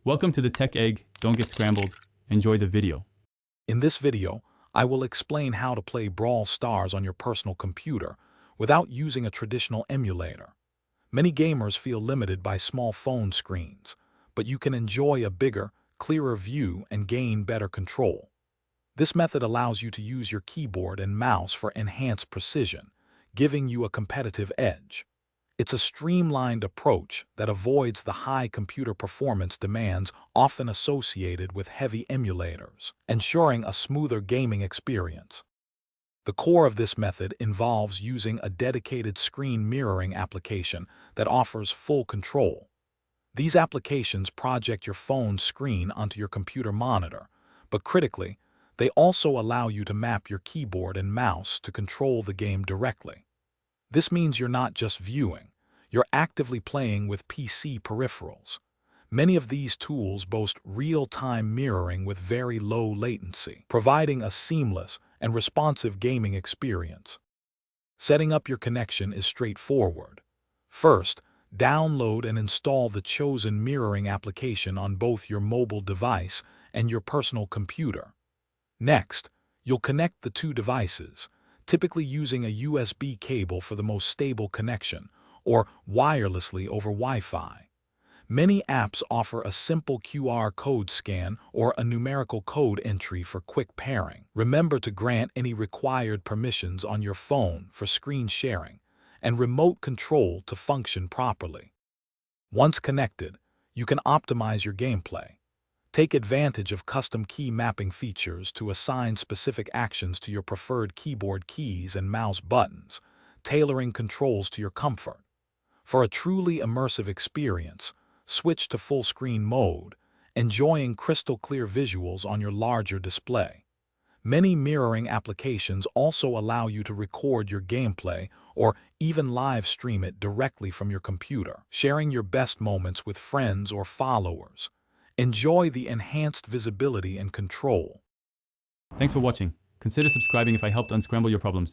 Welcome to the Tech Egg. Don't get scrambled. Enjoy the video. In this video, I will explain how to play Brawl Stars on your personal computer without using a traditional emulator. Many gamers feel limited by small phone screens, but you can enjoy a bigger, clearer view and gain better control. This method allows you to use your keyboard and mouse for enhanced precision, giving you a competitive edge. It's a streamlined approach that avoids the high computer performance demands often associated with heavy emulators, ensuring a smoother gaming experience. The core of this method involves using a dedicated screen mirroring application that offers full control. These applications project your phone's screen onto your computer monitor, but critically, they also allow you to map your keyboard and mouse to control the game directly. This means you're not just viewing, you're actively playing with PC peripherals. Many of these tools boast real-time mirroring with very low latency, providing a seamless and responsive gaming experience. Setting up your connection is straightforward. First, download and install the chosen mirroring application on both your mobile device and your personal computer. Next, you'll connect the two devices, typically using a USB cable for the most stable connection, or wirelessly over Wi-Fi. Many apps offer a simple QR code scan or a numerical code entry for quick pairing. Remember to grant any required permissions on your phone for screen sharing and remote control to function properly. Once connected, you can optimize your gameplay. Take advantage of custom key mapping features to assign specific actions to your preferred keyboard keys and mouse buttons, tailoring controls to your comfort. For a truly immersive experience, switch to full screen mode, enjoying crystal clear visuals on your larger display. Many mirroring applications also allow you to record your gameplay or even live stream it directly from your computer, sharing your best moments with friends or followers. Enjoy the enhanced visibility and control. Thanks for watching. Consider subscribing if I helped unscramble your problems.